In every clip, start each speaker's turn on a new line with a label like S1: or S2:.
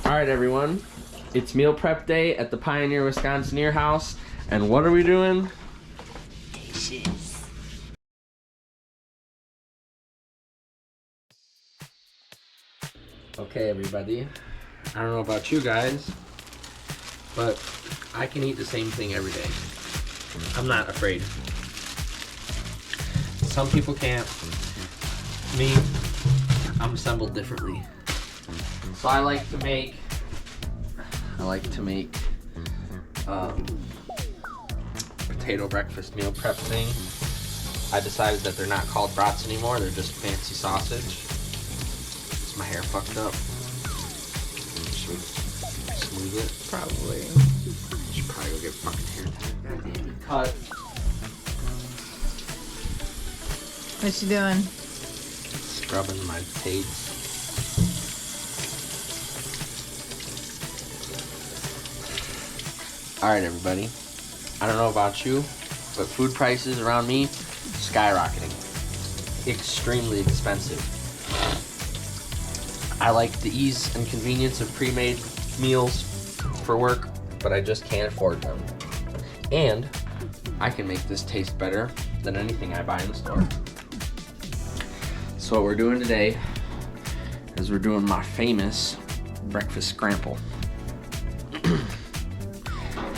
S1: Alright everyone, it's meal prep day at the Pioneer Wisconsineer house, and what are we doing?
S2: Dishes.
S1: Okay everybody, I don't know about you guys, but I can eat the same thing every day. I'm not afraid. Some people can't. Me, I'm assembled differently. So I like to make potato breakfast meal prep thing. I decided that they're not called brats anymore, they're just fancy sausage. Is my hair fucked up? Should we smooth it?
S2: Probably.
S1: Should probably go get fucking hair done. Cut.
S2: What you doing?
S1: Scrubbing my potatoes. Alright everybody, I don't know about you, but food prices around me, skyrocketing. Extremely expensive. I like the ease and convenience of pre-made meals for work, but I just can't afford them. And I can make this taste better than anything I buy in the store. So what we're doing today is we're doing my famous breakfast scramble.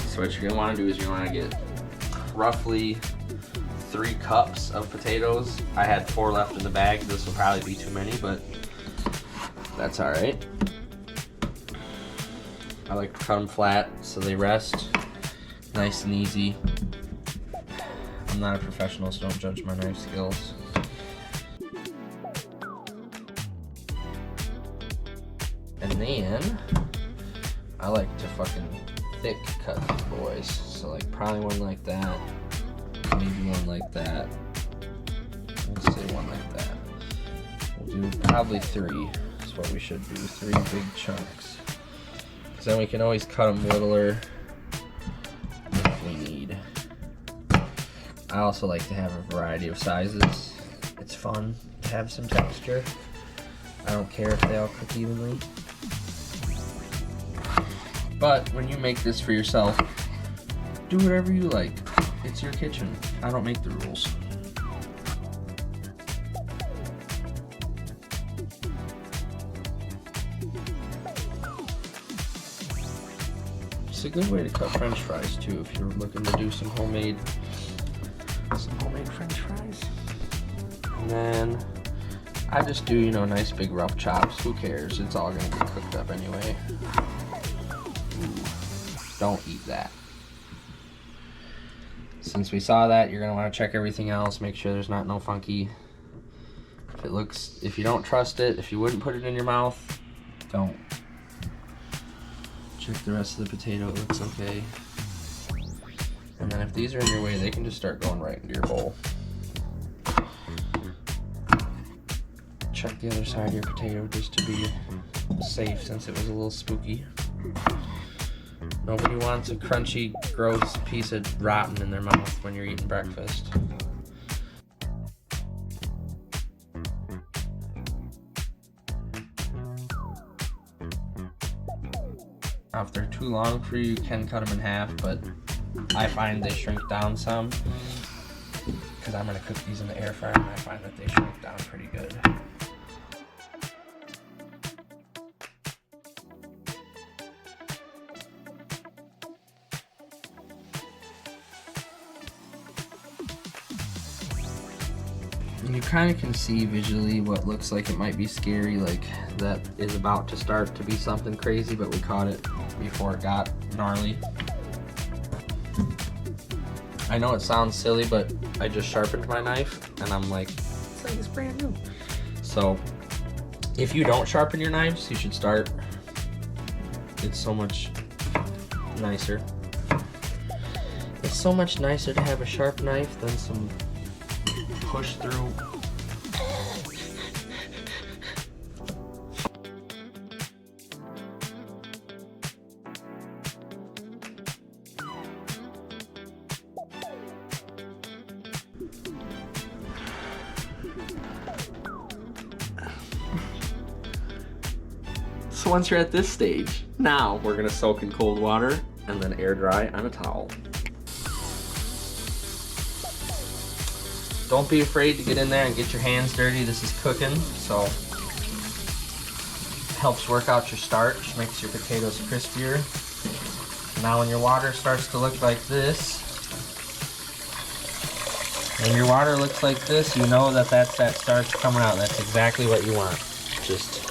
S1: So what you're gonna wanna do is you wanna get roughly 3 cups of potatoes. I had 4 left in the bag. This will probably be too many, but that's all right. I like to cut them flat so they rest nice and easy. I'm not a professional, so don't judge my knife skills. And then I like to fucking thick cut these boys. So like probably one like that, maybe one like that. Let's say one like that. We'll do probably 3. That's what we should do. 3 big chunks. Because then we can always cut them littler if we need. I also like to have a variety of sizes. It's fun to have some texture. I don't care if they all cook evenly. But when you make this for yourself, do whatever you like. It's your kitchen. I don't make the rules. It's a good way to cut French fries too if you're looking to do some homemade French fries. And then I just do, you know, nice big rough chops. Who cares? It's all gonna get cooked up anyway. Don't eat that. Since we saw that, you're gonna want to check everything else, make sure there's no funky. If you don't trust it, if you wouldn't put it in your mouth, don't. Check the rest of the potato, it looks okay. And then if these are in your way, they can just start going right into your bowl. Check the other side of your potato just to be safe since it was a little spooky. Nobody wants a crunchy, gross piece of rotten in their mouth when you're eating breakfast. Now, if they're too long for you, you can cut them in half, but I find they shrink down some because I'm going to cook these in the air fryer, and I find that they shrink down pretty good. And you kind of can see visually what looks like it might be scary, like that is about to start to be something crazy, but we caught it before it got gnarly. I know it sounds silly, but I just sharpened my knife and I'm like, it's like it's brand new. So if you don't sharpen your knives, you should start. It's so much nicer. It's so much nicer to have a sharp knife than some push through. So once you're at this stage, now we're gonna soak in cold water and then air dry on a towel. Don't be afraid to get in there and get your hands dirty. This is cooking, so helps work out your starch, makes your potatoes crispier. Now when your water starts to look like this, when your water looks like this, you know that that's that starch coming out. That's exactly what you want. Just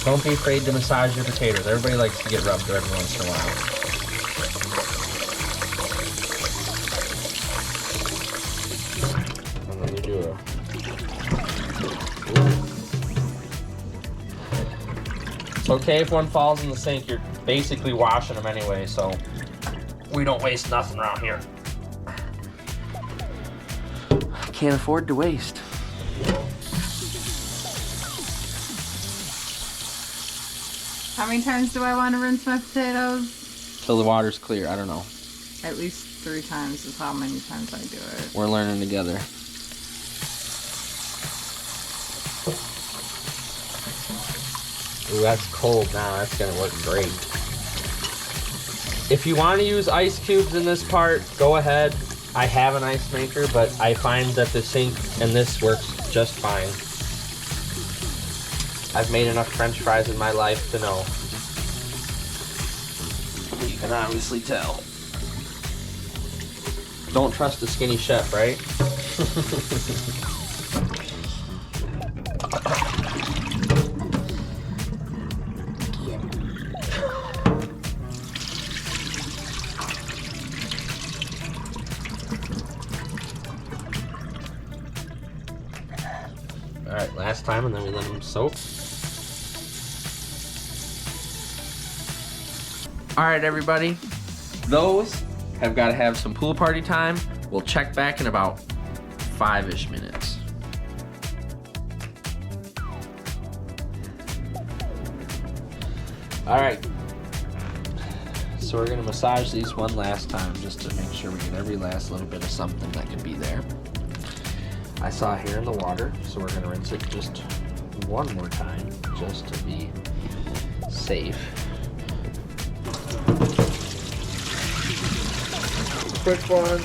S1: don't be afraid to massage your potatoes. Everybody likes to get rubbed every once in a while. And then you do a... It's okay if one falls in the sink. You're basically washing them anyway, so we don't waste nothing around here. Can't afford to waste.
S2: How many times do I want to rinse my potatoes?
S1: Till the water's clear. I don't know.
S2: At least 3 times is how many times I do it.
S1: We're learning together. Ooh, that's cold now. That's gonna work great. If you want to use ice cubes in this part, go ahead. I have an ice maker, but I find that the sink and this works just fine. I've made enough French fries in my life to know. You can obviously tell. Don't trust a skinny chef, right? Alright, last time, and then we let them soak. Alright, everybody. Those have got to have some pool party time. We'll check back in about 5-ish minutes. Alright. So we're going to massage these one last time just to make sure we get every last little bit of something that can be there. I saw hair in the water, so we're gonna rinse it just one more time, just to be safe. Quick one.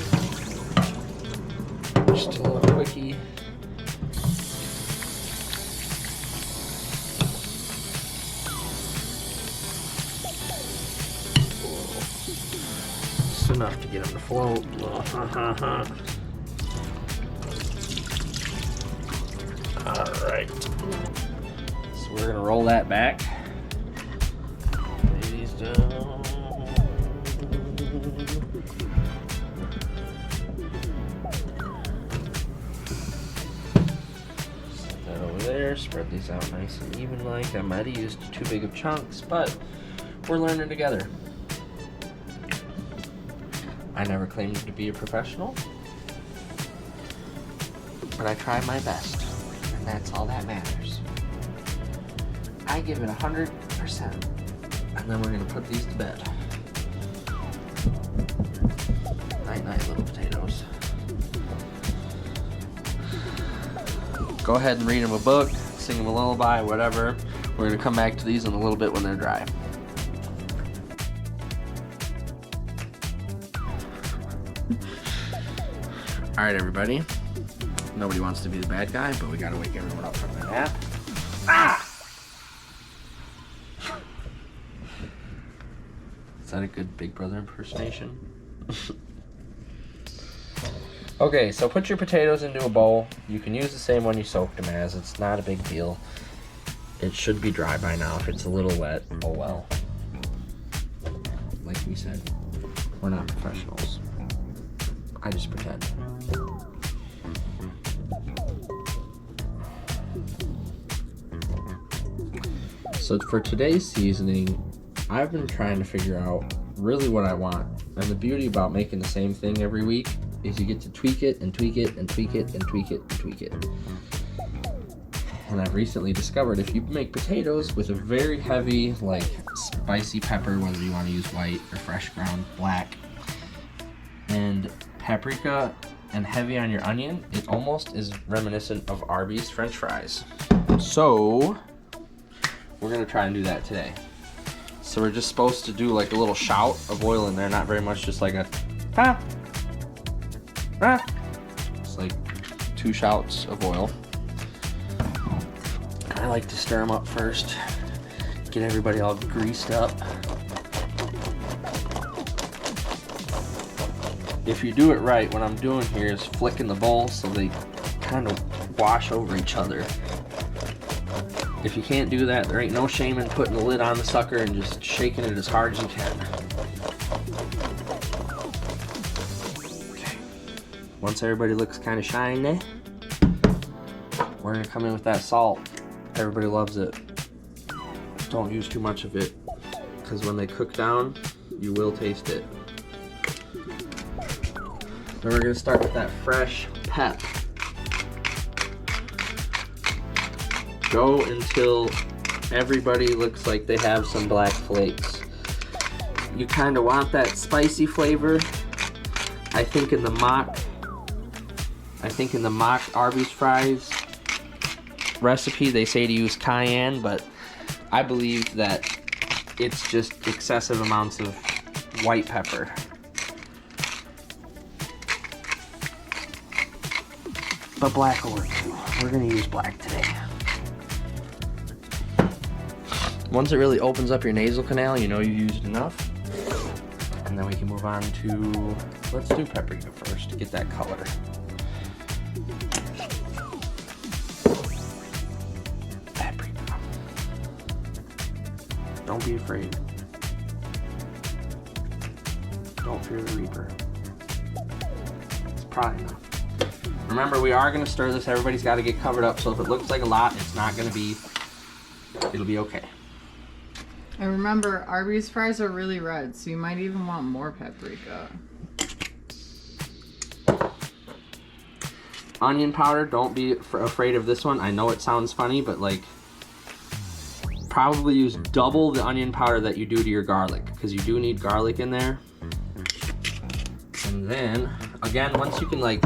S1: Just a little quickie. Just enough to get them to float. Alright, so we're gonna roll that back. Lay these down. Set that over there, spread these out nice and even like. I might have used too big of chunks, but we're learning together. I never claimed to be a professional, but I tried my best. And that's all that matters. I give it 100%. And then we're gonna put these to bed. Night night, little potatoes. Go ahead and read them a book, sing them a lullaby, whatever. We're gonna come back to these in a little bit when they're dry. All right, everybody. Nobody wants to be the bad guy, but we gotta wake everyone up from their nap. Ah! Is that a good Big Brother impersonation? Okay, so put your potatoes into a bowl. You can use the same one you soaked them as. It's not a big deal. It should be dry by now. If it's a little wet, oh well. Like we said, we're not professionals. I just pretend. So for today's seasoning, I've been trying to figure out really what I want. And the beauty about making the same thing every week is you get to tweak it and tweak it and tweak it and tweak it and tweak it. And I've recently discovered if you make potatoes with a very heavy, like spicy pepper, whether you want to use white or fresh ground black, and paprika and heavy on your onion, it almost is reminiscent of Arby's French fries. So we're gonna try and do that today. So we're just supposed to do like a little shout of oil in there, not very much, just like a It's like 2 shouts of oil. I like to stir them up first, get everybody all greased up. If you do it right, what I'm doing here is flicking the bowl so they kind of wash over each other. If you can't do that, there ain't no shame in putting the lid on the sucker and just shaking it as hard as you can. Okay. Once everybody looks kind of shiny, we're gonna come in with that salt. Everybody loves it. Don't use too much of it, because when they cook down, you will taste it. Then we're gonna start with that fresh pep. Go until everybody looks like they have some black flakes. You kind of want that spicy flavor. I think in the mock Arby's fries recipe, they say to use cayenne, but I believe that it's just excessive amounts of white pepper. But black will work too. We're gonna use black today. Once it really opens up your nasal canal, you know you used enough. And then we can move on to, let's do paprika first to get that color. Paprika. Don't be afraid. Don't fear the reaper. It's probably enough. Remember, we are gonna stir this. Everybody's gotta get covered up, so if it looks like a lot, it's not gonna be, it'll be okay.
S2: And remember, Arby's fries are really red, so you might even want more paprika.
S1: Onion powder, don't be afraid of this one. I know it sounds funny, but like, probably use double the onion powder that you do to your garlic, because you do need garlic in there. And then, again, once you can like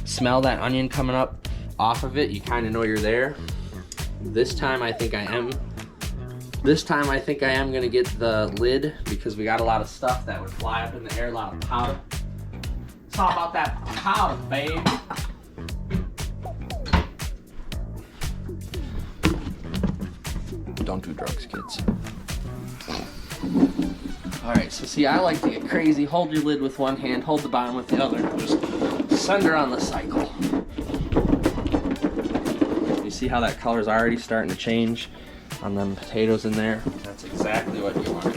S1: smell that onion coming up off of it, you kind of know you're there. This time I think I am gonna get the lid, because we got a lot of stuff that would fly up in the air, a lot of powder. It's all about that powder, babe. Don't do drugs, kids. All right, so see, I like to get crazy. Hold your lid with one hand, hold the bottom with the other. Just send her on the cycle. You see how that color's already starting to change on them potatoes in there? That's exactly what you want to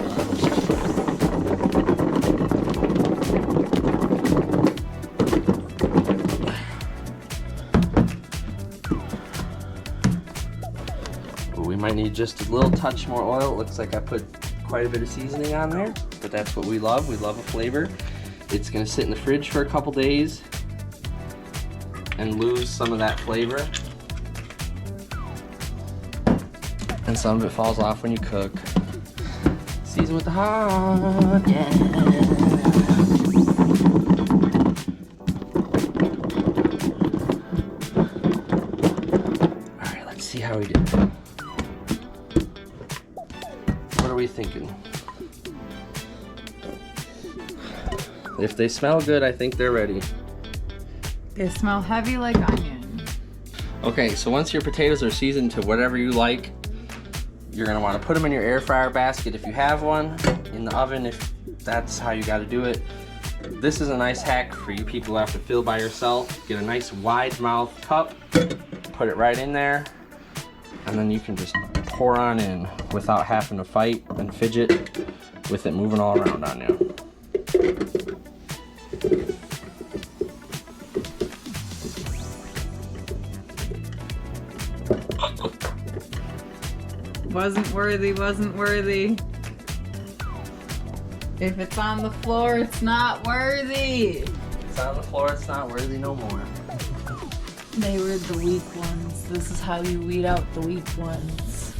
S1: do. We might need just a little touch more oil. It looks like I put quite a bit of seasoning on there, but that's what we love. We love a flavor. It's gonna sit in the fridge for a couple days and lose some of that flavor. And some of it falls off when you cook. Season with the heart, yeah. All right, let's see how we did. What are we thinking? If they smell good, I think they're ready.
S2: They smell heavy like onion.
S1: Okay, so once your potatoes are seasoned to whatever you like, you're gonna wanna put them in your air fryer basket if you have one, in the oven if that's how you gotta do it. This is a nice hack for you people who have to fill by yourself. Get a nice wide mouth cup, put it right in there, and then you can just pour on in without having to fight and fidget with it moving all around on you.
S2: Wasn't worthy. If it's on the floor, it's not worthy.
S1: It's on the floor, it's not worthy no more.
S3: They were the weak ones. This is how you weed out the weak ones.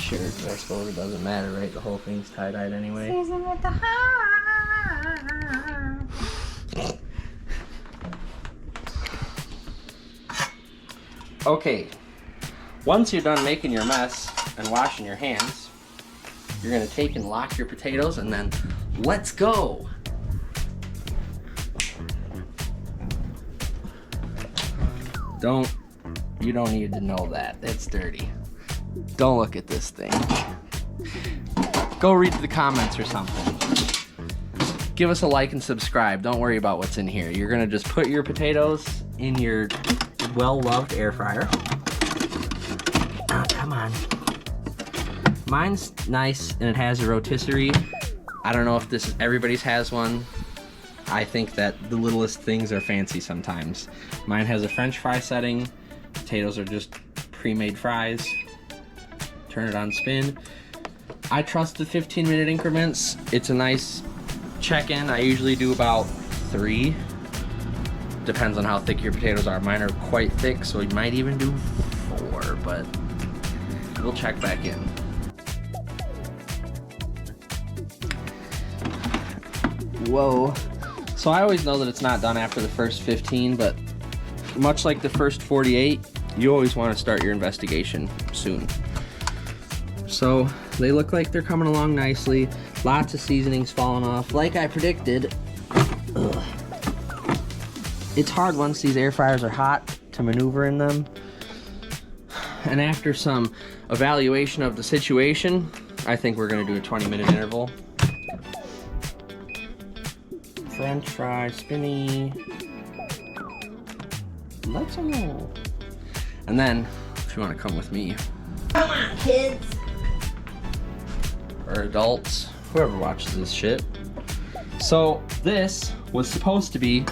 S1: shirt, but I suppose it doesn't matter, right? The whole thing's tie-dyed anyway.
S2: Season with the heart.
S1: Okay, once you're done making your mess and washing your hands, you're gonna take and lock your potatoes and then let's go. You don't need to know that. It's dirty. Don't look at this thing. Go read the comments or something. Give us a like and subscribe. Don't worry about what's in here. You're gonna just put your potatoes in your well-loved air fryer. Oh, come on. Mine's nice and it has a rotisserie. I don't know if everybody's has one. I think that the littlest things are fancy sometimes. Mine has a French fry setting. Potatoes are just pre-made fries. Turn it on spin. I trust the 15-minute increments. It's a nice check-in. I usually do about 3. Depends on how thick your potatoes are. Mine are quite thick, so you might even do 4, but we'll check back in. Whoa. So I always know that it's not done after the first 15, but much like the first 48, you always want to start your investigation soon. So they look like they're coming along nicely. Lots of seasonings falling off. Like I predicted, it's hard once these air fryers are hot to maneuver in them. And after some evaluation of the situation, I think we're gonna do a 20-minute interval. French fry, spinny. Let's go. And then, if you want to come with me.
S3: Come on, kids.
S1: Or adults, whoever watches this shit. So this was supposed to be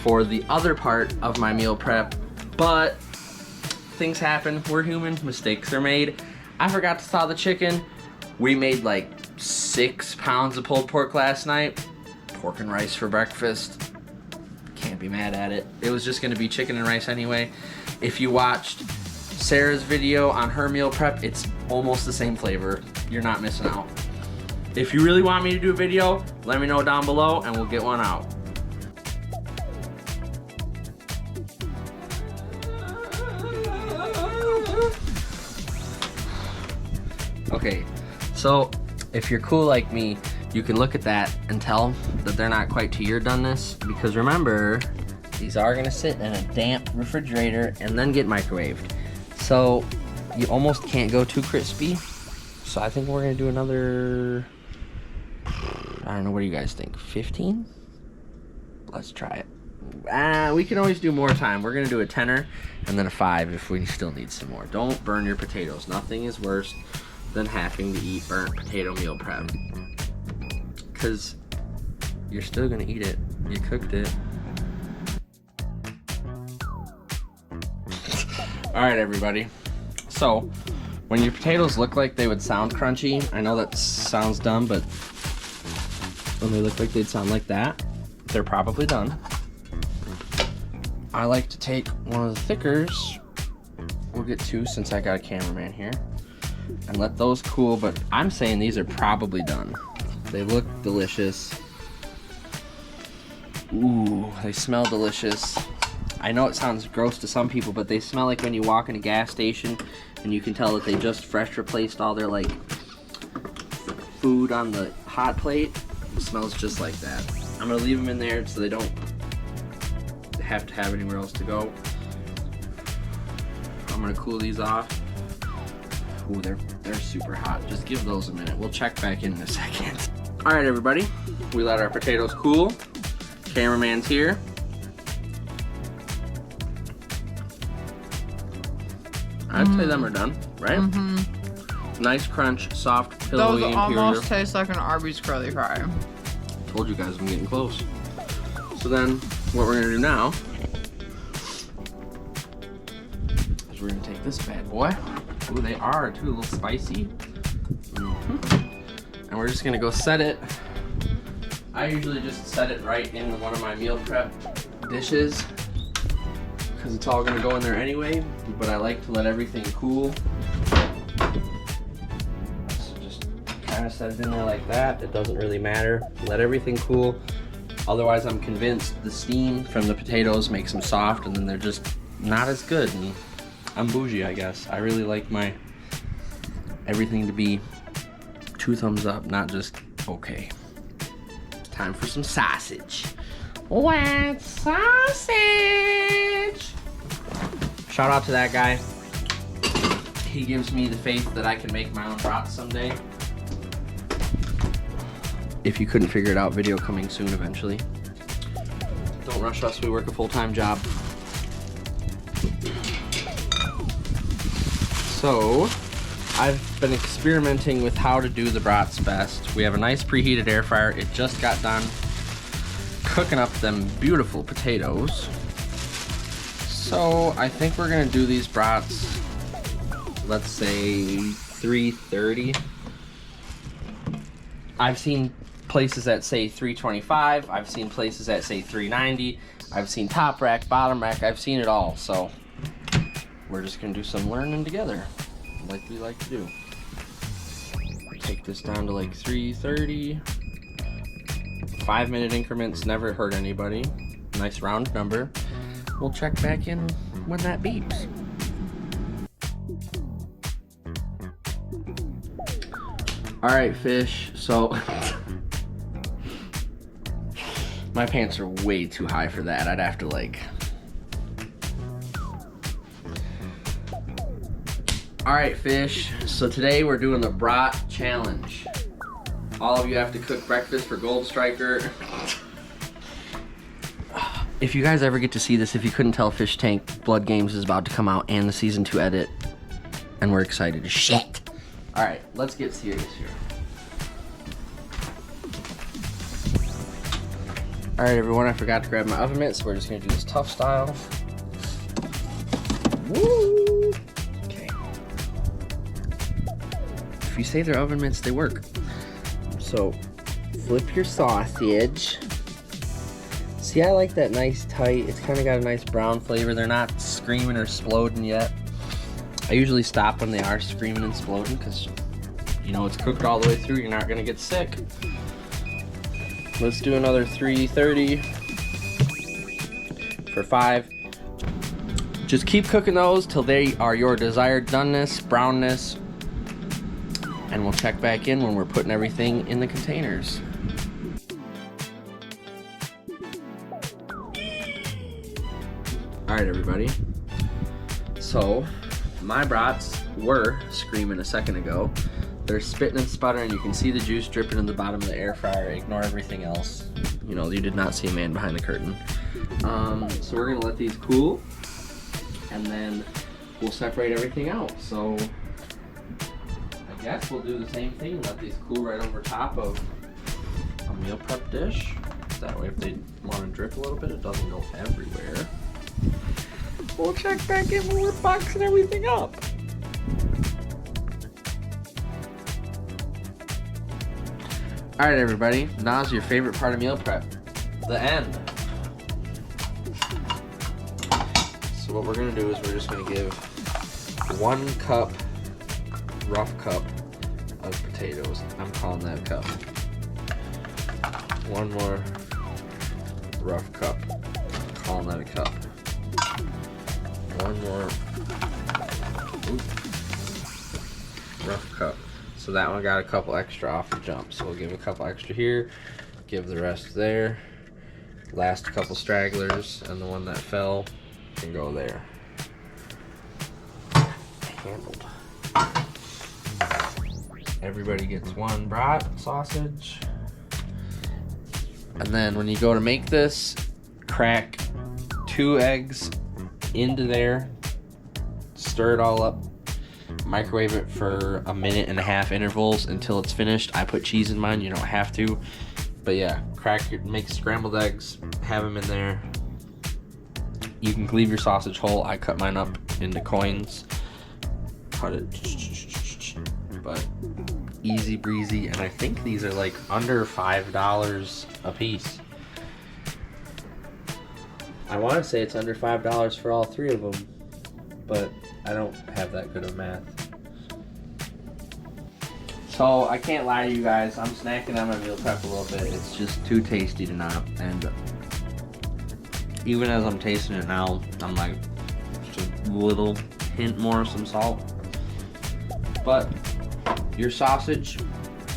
S1: for the other part of my meal prep, but things happen. We're human. Mistakes are made. I forgot to thaw the chicken. We made like 6 pounds of pulled pork last night. Pork and rice for breakfast. Can't be mad at it. It was just gonna be chicken and rice anyway. If you watched Sarah's video on her meal prep, it's almost the same flavor. You're not missing out. If you really want me to do a video, let me know down below and we'll get one out. Okay, so if you're cool like me, you can look at that and tell that they're not quite to your doneness, because remember, these are gonna sit in a damp refrigerator and then get microwaved. So you almost can't go too crispy. So I think we're gonna do another, I don't know, what do you guys think, 15? Let's try it. We can always do more time. We're gonna do a 10er and then a 5 if we still need some more. Don't burn your potatoes. Nothing is worse than having to eat burnt potato meal prep, because you're still gonna eat it. You cooked it. All right, everybody. So when your potatoes look like they would sound crunchy, I know that sounds dumb, but when they look like they'd sound like that, they're probably done. I like to take one of the thickers. We'll get 2 since I got a cameraman here, and let those cool, but I'm saying these are probably done. They look delicious. Ooh, they smell delicious. I know it sounds gross to some people, but they smell like when you walk in a gas station and you can tell that they just fresh replaced all their like food on the hot plate. It smells just like that. I'm gonna leave them in there so they don't have to have anywhere else to go. I'm gonna cool these off. Ooh, they're super hot. Just give those a minute. We'll check back in a second. All right, everybody. We let our potatoes cool. Cameraman's here. I'd say them are done, right? Mm-hmm. Nice crunch, soft, pillowy,
S2: those
S1: interior.
S2: almost taste like an Arby's curly fry.
S1: Told you guys I'm getting close. So then, what we're gonna do now is we're gonna take this bad boy. Ooh, they are too, a little spicy. And we're just gonna go set it. I usually just set it right in one of my meal prep dishes, because it's all gonna go in there anyway, but I like to let everything cool. kind of set it in there like that. It doesn't really matter. Let everything cool. Otherwise, I'm convinced the steam from the potatoes makes them soft, and then they're just not as good. And I'm bougie, I guess. I really like my everything to be 2 thumbs up, not just okay. Time for some sausage. Wet sausage! Shout out to that guy. He gives me the faith that I can make my own brats someday. If you couldn't figure it out, video coming soon eventually. Don't rush us, we work a full-time job. So, I've been experimenting with how to do the brats best. We have a nice preheated air fryer. It just got done cooking up them beautiful potatoes. So, I think we're gonna do these brats, let's say 330. I've seen places that say 325. I've seen places that say 390. I've seen top rack, bottom rack. I've seen it all. So we're just gonna do some learning together, like we like to do. Take this down to like 330. 5-minute increments never hurt anybody. Nice round number. We'll check back in when that beeps. All right, fish. So my pants are way too high for that. I'd have to like. All right, fish. So today we're doing the Brat challenge. All of you have to cook breakfast for Gold Striker. If you guys ever get to see this, if you couldn't tell, Fish Tank Blood Games is about to come out and the season 2 edit, and we're excited as shit. All right, let's get serious here. All right, everyone, I forgot to grab my oven mitts, so we're just gonna do this tough style. Woo! Okay. If you say they're oven mitts, they work. So, flip your sausage. See, I like that nice tight. It's kind of got a nice brown flavor. They're not screaming or exploding yet. I usually stop when they are screaming and exploding because, you know, it's cooked all the way through. You're not gonna get sick. Let's do another 330 for 5. Just keep cooking those till they are your desired doneness, brownness, and we'll check back in when we're putting everything in the containers. All right, everybody. So, my brats were screaming a second ago. They're spitting and sputtering. You can see the juice dripping in the bottom of the air fryer. Ignore everything else. You know, you did not see a man behind the curtain. So we're gonna let these cool, and then we'll separate everything out. So I guess we'll do the same thing. Let these cool right over top of a meal prep dish. That way, if they want to drip a little bit, it doesn't go everywhere. We'll check back in when we're boxing everything up. All right, everybody. Now's your favorite part of meal prep, the end. So what we're gonna do is we're just gonna give 1 cup, rough cup of potatoes. I'm calling that a cup. 1 more rough cup. Calling that a cup. 1 more rough cup. So that one got a couple extra off the jump. So we'll give a couple extra here, give the rest there. Last couple stragglers, and the one that fell can go there. Handled. Everybody gets 1 brat sausage. And then when you go to make this, crack 2 eggs into there, stir it all up, microwave it for 1.5 minute intervals until it's finished. I put cheese in mine, you don't have to, but yeah, make scrambled eggs, have them in there. You can leave your sausage whole. I cut mine up into coins, cut it, but easy breezy. And I think these are like under $5 a piece. I want to say it's under $5 for all 3 of them, but I don't have that good of math. So I can't lie to you guys, I'm snacking on my meal prep a little bit. It's just too tasty to not. And even as I'm tasting it now, I'm like, just a little hint more of some salt. But your sausage,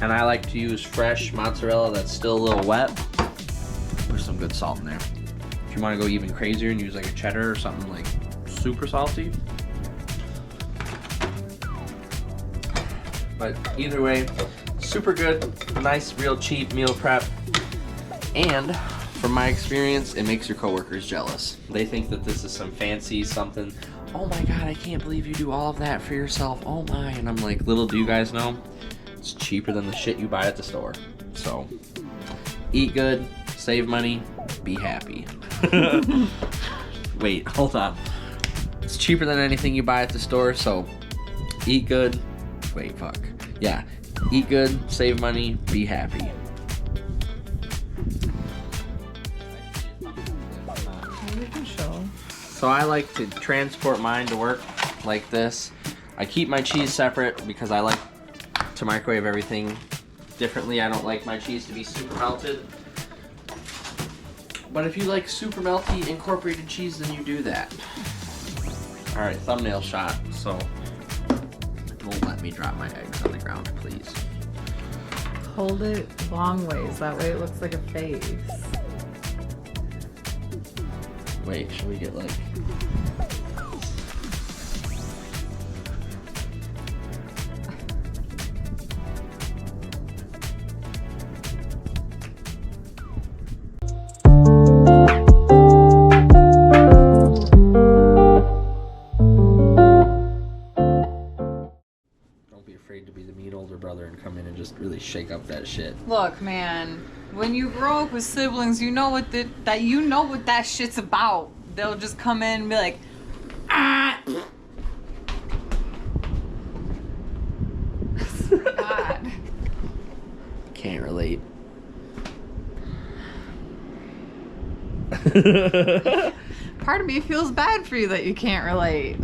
S1: and I like to use fresh mozzarella that's still a little wet. Put some good salt in there. If you want to go even crazier and use like a cheddar or something like super salty. But either way, super good, nice, real cheap meal prep. And from my experience, it makes your coworkers jealous. They think that this is some fancy something. Oh my God, I can't believe you do all of that for yourself. Oh my, and I'm like, little do you guys know, it's cheaper than the shit you buy at the store. So, eat good, save money, be happy. Wait, hold on. It's cheaper than anything you buy at the store, so eat good. Wait, fuck. Yeah, eat good, save money, be happy. So I like to transport mine to work like this. I keep my cheese separate because I like to microwave everything differently. I don't like my cheese to be super melted. But if you like super melty incorporated cheese, then you do that. All right, thumbnail shot. So don't let me drop my eggs on the ground, please.
S2: Hold it long ways. That way it looks like a face.
S1: Wait, should we get like... Don't be afraid to be the mean older brother and come in and just really shake up that shit.
S2: Look, man, when you grow up with siblings, you know what that shit's about. They'll just come in and be like, ah. God.
S1: Can't relate.
S2: Part of me feels bad for you that you can't relate.